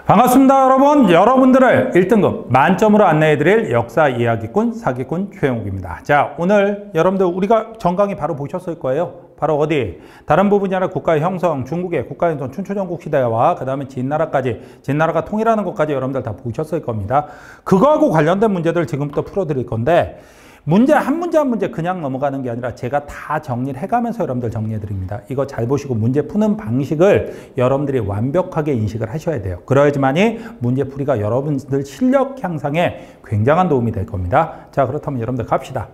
반갑습니다, 여러분. 여러분들을 1등급 만점으로 안내해드릴 역사 이야기꾼 사기꾼 최영욱입니다. 자, 오늘 여러분들 우리가 전강의 바로 보셨을 거예요. 바로 어디? 다른 부분이 아니라 국가의 형성, 중국의 국가 형성, 춘추전국 시대와 그 다음에 진나라까지, 진나라가 통일하는 것까지 여러분들 다 보셨을 겁니다. 그거하고 관련된 문제들을 지금부터 풀어드릴 건데, 문제 한 문제 그냥 넘어가는 게 아니라 제가 다 정리를 해가면서 여러분들 정리해 드립니다. 이거 잘 보시고 문제 푸는 방식을 여러분들이 완벽하게 인식을 하셔야 돼요. 그래야지만이 문제 풀이가 여러분들 실력 향상에 굉장한 도움이 될 겁니다. 자, 그렇다면 여러분들 갑시다.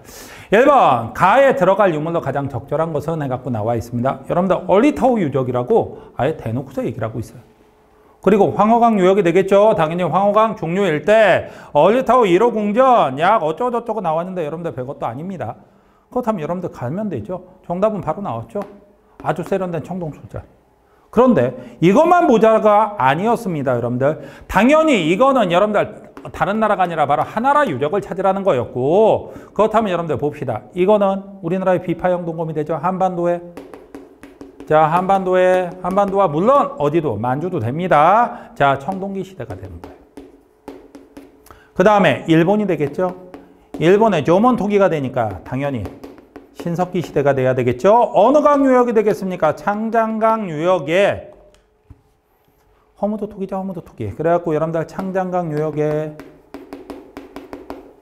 1번, 가에 들어갈 유물로 가장 적절한 것은 해갖고 나와 있습니다. 여러분들 얼리타오 유적이라고 아예 대놓고서 얘기를 하고 있어요. 그리고 황허강 유역이 되겠죠. 당연히 황허강 중류 일대 얼리타오 1호 궁전 약 어쩌고저쩌고 나왔는데 여러분들 별것도 아닙니다. 그렇다면 여러분들 가면 되죠. 정답은 바로 나왔죠. 아주 세련된 청동소자. 그런데 이것만 모자가 아니었습니다, 여러분들. 당연히 이거는 여러분들 다른 나라가 아니라 바로 하나라 유적을 찾으라는 거였고, 그렇다면 여러분들 봅시다. 이거는 우리나라의 비파형 동검이 되죠. 한반도에. 자, 한반도와 물론 어디도 만주도 됩니다. 자, 청동기 시대가 되는 거예요. 그 다음에 일본이 되겠죠. 일본의 조몬토기가 되니까 당연히 신석기 시대가 돼야 되겠죠. 어느 강 유역이 되겠습니까? 창장강 유역에 허무도 토기죠, 허무도 토기. 그래갖고 여러분들 창장강 유역에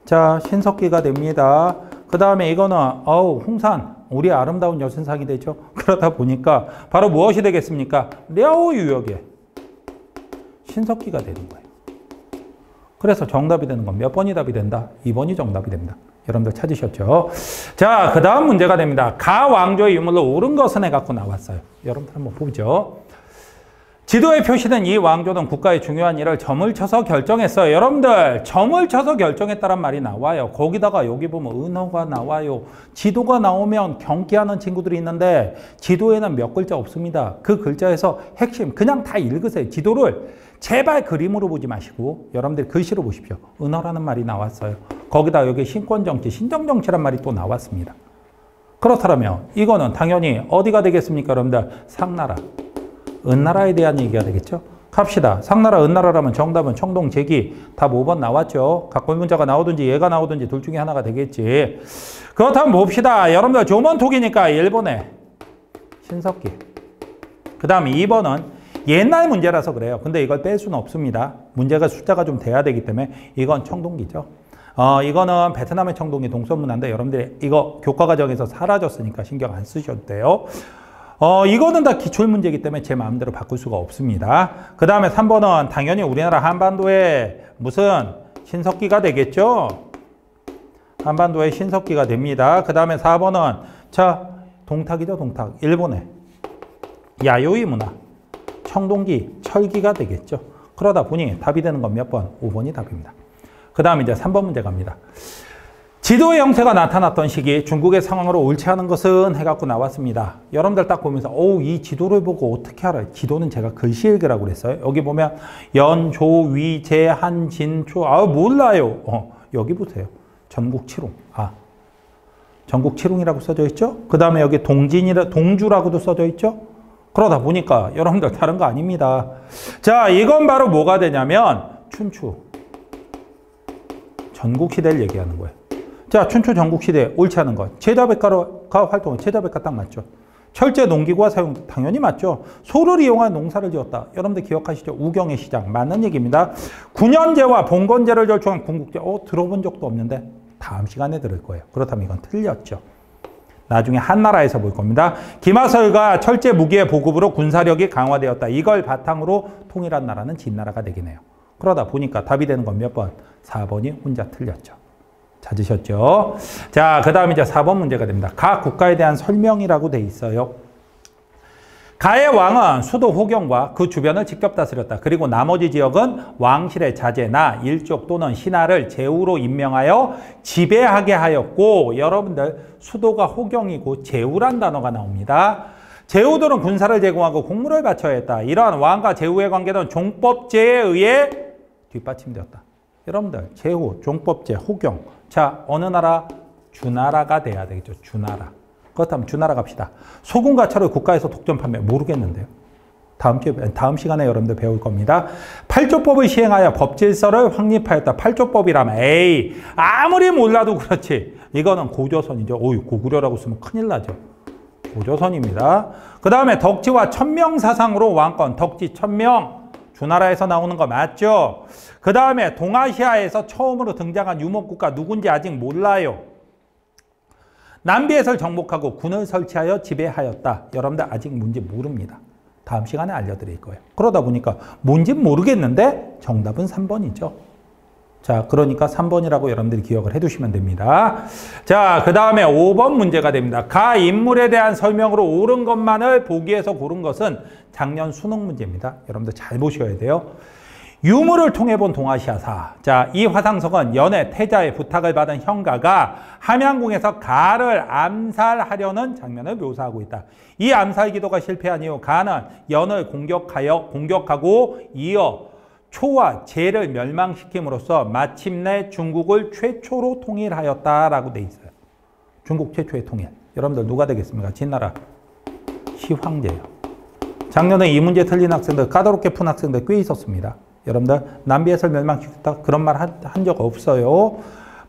자, 신석기가 됩니다. 그 다음에 이거는 홍산. 우리 아름다운 여신상이 되죠. 그러다 보니까 바로 무엇이 되겠습니까? 랴오 유역에 신석기가 되는 거예요. 그래서 정답이 되는 건 몇 번이 답이 된다? 2번이 정답이 됩니다. 여러분들 찾으셨죠? 자, 그 다음 문제가 됩니다. 가 왕조의 유물로 옳은 것은 해갖고 나왔어요. 여러분들 한번 보죠. 지도에 표시된 이 왕조는 국가의 중요한 일을 점을 쳐서 결정했어요. 여러분들 점을 쳐서 결정했다란 말이 나와요. 거기다가 여기 보면 은어가 나와요. 지도가 나오면 경기하는 친구들이 있는데 지도에는 몇 글자 없습니다. 그 글자에서 핵심 그냥 다 읽으세요. 지도를 제발 그림으로 보지 마시고 여러분들 글씨로 보십시오. 은어라는 말이 나왔어요. 거기다 여기 신권정치, 신정정치란 말이 또 나왔습니다. 그렇다면 이거는 당연히 어디가 되겠습니까, 여러분들? 상나라. 은나라에 대한 얘기가 되겠죠. 갑시다. 상나라, 은나라라면 정답은 청동, 제기 답 5번 나왔죠. 각본 문자가 나오든지 얘가 나오든지 둘 중에 하나가 되겠지. 그렇다면 봅시다. 여러분들 조몬토기니까 일본의 신석기. 그 다음 2번은 옛날 문제라서 그래요. 근데 이걸 뺄 수는 없습니다. 문제가 숫자가 좀 돼야 되기 때문에 이건 청동기죠. 이거는 베트남의 청동기 동서문화인데 여러분들이 이거 교과과정에서 사라졌으니까 신경 안 쓰셔도 돼요. 이거는 다 기출 문제이기 때문에 제 마음대로 바꿀 수가 없습니다. 그 다음에 3번은 당연히 우리나라 한반도에 무슨 신석기가 되겠죠? 한반도에 신석기가 됩니다. 그 다음에 4번은 자, 동탁이죠, 동탁. 일본의 야요이 문화. 청동기, 철기가 되겠죠. 그러다 보니 답이 되는 건 몇 번? 5번이 답입니다. 그 다음에 이제 3번 문제 갑니다. 지도의 형태가 나타났던 시기 중국의 상황으로 옳지 않은 것은 해갖고 나왔습니다. 여러분들 딱 보면서 이 지도를 보고 어떻게 알아요? 지도는 제가 글씨 읽으라고 그랬어요. 여기 보면 연, 조, 위, 제, 한, 진, 초. 몰라요. 여기 보세요. 전국 칠웅. 전국 칠웅이라고 써져 있죠? 그 다음에 여기 동주라고도 써져 있죠? 그러다 보니까 여러분들 다른 거 아닙니다. 자, 이건 바로 뭐가 되냐면 춘추. 전국시대를 얘기하는 거예요. 자, 춘추 전국시대 옳지 않은 것. 제자백가가 활동한 제자백가 딱 맞죠. 철제 농기구와 사용 당연히 맞죠. 소를 이용한 농사를 지었다. 여러분들 기억하시죠? 우경의 시장. 맞는 얘기입니다. 군연제와 봉건제를 절충한 궁극제. 들어본 적도 없는데 다음 시간에 들을 거예요. 그렇다면 이건 틀렸죠. 나중에 한나라에서 볼 겁니다. 김하설과 철제 무기의 보급으로 군사력이 강화되었다. 이걸 바탕으로 통일한 나라는 진나라가 되긴 해요. 그러다 보니까 답이 되는 건 몇 번? 4번이 혼자 틀렸죠. 찾으셨죠? 자, 그 다음 이제 4번 문제가 됩니다. 가 국가에 대한 설명이라고 돼 있어요. 가의 왕은 수도 호경과 그 주변을 직접 다스렸다. 그리고 나머지 지역은 왕실의 자제나 일족 또는 신하를 제후로 임명하여 지배하게 하였고, 여러분들 수도가 호경이고 제후란 단어가 나옵니다. 제후들은 군사를 제공하고 공물을 바쳐야 했다. 이러한 왕과 제후의 관계는 종법제에 의해 뒷받침되었다. 여러분들 제후, 종법제, 호경. 자, 어느 나라? 주나라가 돼야 되겠죠. 주나라. 그렇다면 주나라 갑시다. 소금과 철을 국가에서 독점 판매 모르겠는데요. 다음 시간에 여러분들 배울 겁니다. 8조법을 시행하여 법질서를 확립하였다. 8조법이라면 에이 아무리 몰라도 그렇지. 이거는 고조선이죠. 고구려라고 쓰면 큰일 나죠. 고조선입니다. 그 다음에 덕지와 천명사상으로 왕권. 덕지 천명. 주나라에서 나오는 거 맞죠? 그 다음에 동아시아에서 처음으로 등장한 유목국가 누군지 아직 몰라요. 남비에서 정복하고 군을 설치하여 지배하였다. 여러분들 아직 뭔지 모릅니다. 다음 시간에 알려드릴 거예요. 그러다 보니까 뭔지 모르겠는데 정답은 3번이죠. 자, 그러니까 3번이라고 여러분들이 기억을 해두시면 됩니다. 자, 그 다음에 5번 문제가 됩니다. 가 인물에 대한 설명으로 옳은 것만을 보기에서 고른 것은 작년 수능 문제입니다. 여러분들 잘 보셔야 돼요. 유물을 통해 본 동아시아사. 자, 이 화상석은 연애 태자의 부탁을 받은 형가가 함양궁에서 가를 암살하려는 장면을 묘사하고 있다. 이 암살 기도가 실패한 이후 가는 연을 공격하고 이어 초와 제를 멸망시킴으로써 마침내 중국을 최초로 통일하였다라고 돼 있어요. 중국 최초의 통일. 여러분들 누가 되겠습니까? 진나라 시황제예요. 작년에 이 문제 틀린 학생들, 까다롭게 푼 학생들 꽤 있었습니다. 여러분들 남비에서 멸망시켰다 그런 말 한 적 없어요.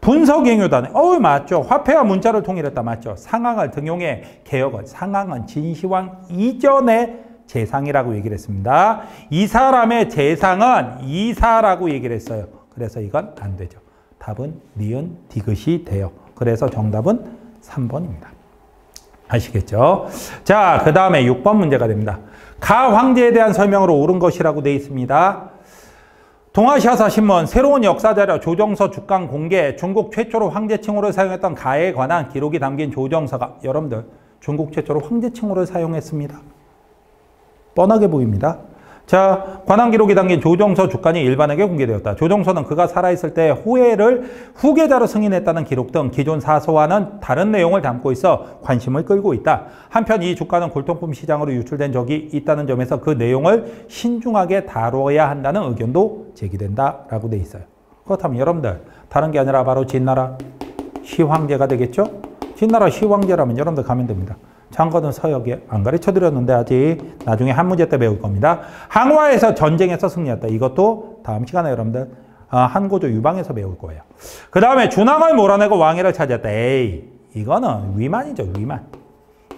분서갱유단에 맞죠. 화폐와 문자를 통일했다 맞죠. 상황을 등용해 개혁을. 상황은 진시황 이전의 재상이라고 얘기를 했습니다. 이 사람의 재상은 이사라고 얘기를 했어요. 그래서 이건 안 되죠. 답은 니은 디귿이 돼요. 그래서 정답은 3번입니다. 아시겠죠? 자, 그 다음에 6번 문제가 됩니다. 가 황제에 대한 설명으로 옳은 것이라고 되어 있습니다. 동아시아사 신문 새로운 역사자료 조정서 주간 공개 중국 최초로 황제칭호를 사용했던 가에 관한 기록이 담긴 조정서가 여러분들 중국 최초로 황제칭호를 사용했습니다. 뻔하게 보입니다. 자, 관한 기록이 담긴 조정서 주간이 일반에게 공개되었다. 조정서는 그가 살아있을 때 호해를 후계자로 승인했다는 기록 등 기존 사서와는 다른 내용을 담고 있어 관심을 끌고 있다. 한편 이 주간은 골동품 시장으로 유출된 적이 있다는 점에서 그 내용을 신중하게 다뤄야 한다는 의견도 제기된다라고 돼 있어요. 그렇다면 여러분들 다른 게 아니라 바로 진나라 시황제가 되겠죠? 진나라 시황제라면 여러분들 가면 됩니다. 장거는 서역에 안 가르쳐드렸는데 아직 나중에 한 문제 때 배울 겁니다. 항와에서 전쟁에서 승리했다. 이것도 다음 시간에 여러분들 한고조 유방에서 배울 거예요. 그 다음에 준왕을 몰아내고 왕위를 차지했다. 이거는 위만이죠. 위만.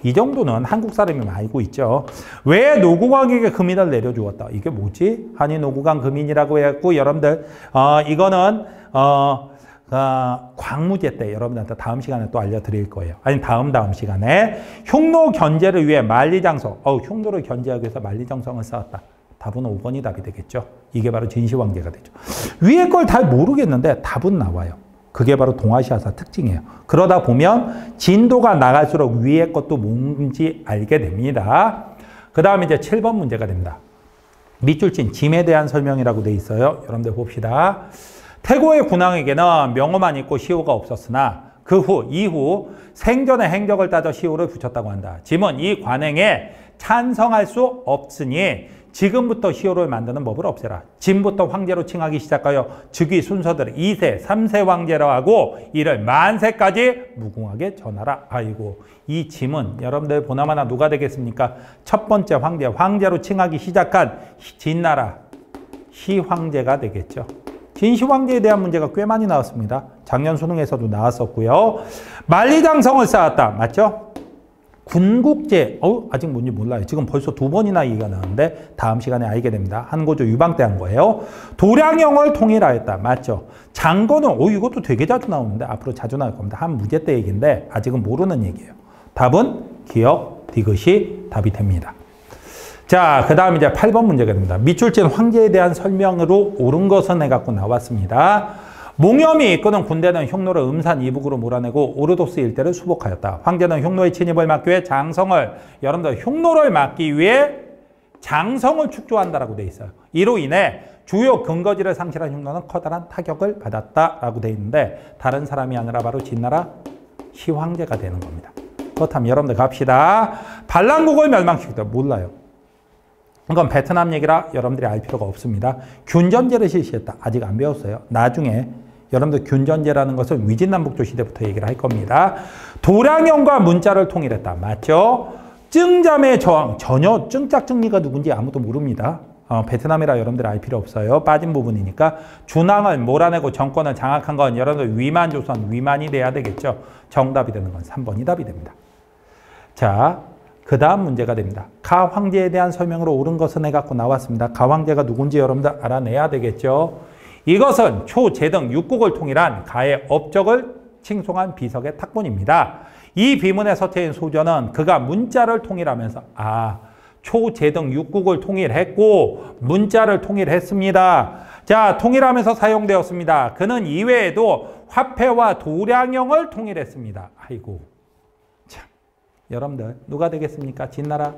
이 정도는 한국 사람이 알고 있죠. 왜 노국왕에게 금인을 내려주었다. 이게 뭐지? 한이 노국왕 금인이라고 해갖고 여러분들 이거는 광무제 때 여러분들한테 다음 시간에 또 알려드릴 거예요. 아니 다음 시간에 흉노 견제를 위해 만리장성. 흉노를 견제하기 위해서 만리장성을 쌓았다. 답은 5번이 답이 되겠죠. 이게 바로 진시황제가 되죠. 위에 걸 잘 모르겠는데 답은 나와요. 그게 바로 동아시아사 특징이에요. 그러다 보면 진도가 나갈수록 위에 것도 뭔지 알게 됩니다. 그 다음에 이제 7번 문제가 됩니다. 밑줄진 짐에 대한 설명이라고 돼 있어요. 여러분들 봅시다. 태고의 군왕에게는 명호만 있고 시호가 없었으나 이후 생전의 행적을 따져 시호를 붙였다고 한다. 짐은 이 관행에 찬성할 수 없으니 지금부터 시호를 만드는 법을 없애라. 짐부터 황제로 칭하기 시작하여 즉위 순서대로 2세, 3세 황제로 하고 이를 만세까지 무궁하게 전하라. 아이고, 이 짐은 여러분들 보나마나 누가 되겠습니까? 첫 번째 황제로 칭하기 시작한 진나라 시황제가 되겠죠. 진시황제에 대한 문제가 꽤 많이 나왔습니다. 작년 수능에서도 나왔었고요. 만리장성을 쌓았다. 맞죠? 군국제. 아직 뭔지 몰라요. 지금 벌써 2번이나 얘기가 나왔는데 다음 시간에 알게 됩니다. 한고조 유방 때 한 거예요. 도량형을 통일하였다. 맞죠? 장거는 이것도 되게 자주 나오는데 앞으로 자주 나올 겁니다. 한 무제 때 얘기인데 아직은 모르는 얘기예요. 답은 기역, 디귿이 답이 됩니다. 자, 그 다음 이제 8번 문제가 됩니다. 밑줄진 황제에 대한 설명으로 옳은 것은 해갖고 나왔습니다. 몽염이 이끄는 군대는 흉노를 음산 이북으로 몰아내고 오르도스 일대를 수복하였다. 황제는 흉노의 침입을 막기 위해 여러분들 흉노를 막기 위해 장성을 축조한다라고 돼 있어요. 이로 인해 주요 근거지를 상실한 흉노는 커다란 타격을 받았다라고 돼 있는데 다른 사람이 아니라 바로 진나라 시황제가 되는 겁니다. 그렇다면 여러분들 갑시다. 반란국을 멸망시켰다. 몰라요. 이건 베트남 얘기라 여러분들이 알 필요가 없습니다. 균전제를 실시했다. 아직 안 배웠어요. 나중에 여러분들 균전제라는 것은 위진남북조 시대부터 얘기를 할 겁니다. 도량형과 문자를 통일했다. 맞죠? 증잠의 저항. 전혀 증짝증리가 누군지 아무도 모릅니다. 베트남이라 여러분들 알 필요 없어요. 빠진 부분이니까. 준왕을 몰아내고 정권을 장악한 건 여러분들 위만조선, 위만이 돼야 되겠죠. 정답이 되는 건 3번이 답이 됩니다. 자, 그 다음 문제가 됩니다. 가 황제에 대한 설명으로 옳은 것은 해갖고 나왔습니다. 가 황제가 누군지 여러분들 알아내야 되겠죠. 이것은 초제등 육국을 통일한 가의 업적을 칭송한 비석의 탁본입니다. 이 비문에 서체인 소전은 그가 문자를 통일하면서 초제등 육국을 통일했고 문자를 통일했습니다. 자, 통일하면서 사용되었습니다. 그는 이외에도 화폐와 도량형을 통일했습니다. 아이고, 참, 여러분들 누가 되겠습니까? 진나라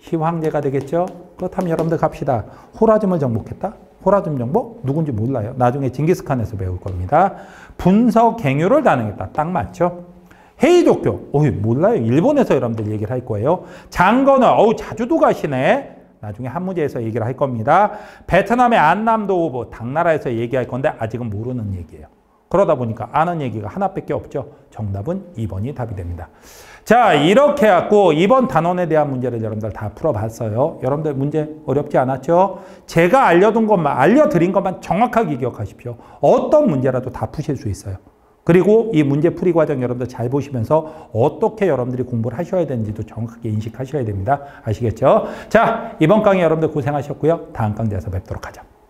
시황제가 되겠죠? 그렇다면 여러분들 갑시다. 호라즘을 정복했다? 호라즘 정복? 누군지 몰라요. 나중에 징기스칸에서 배울 겁니다. 분서갱유를 단행했다. 딱 맞죠? 헤이독교. 몰라요. 일본에서 여러분들 얘기를 할 거예요. 장건을, 자주도 가시네. 나중에 한무제에서 얘기를 할 겁니다. 베트남의 안남도 오브, 당나라에서 얘기할 건데 아직은 모르는 얘기예요. 그러다 보니까 아는 얘기가 하나밖에 없죠. 정답은 2번이 답이 됩니다. 자, 이렇게 해갖고 이번 단원에 대한 문제를 여러분들 다 풀어봤어요. 여러분들 문제 어렵지 않았죠? 제가 알려드린 것만 정확하게 기억하십시오. 어떤 문제라도 다 푸실 수 있어요. 그리고 이 문제 풀이 과정 여러분들 잘 보시면서 어떻게 여러분들이 공부를 하셔야 되는지도 정확하게 인식하셔야 됩니다. 아시겠죠? 자, 이번 강의 여러분들 고생하셨고요. 다음 강좌에서 뵙도록 하죠.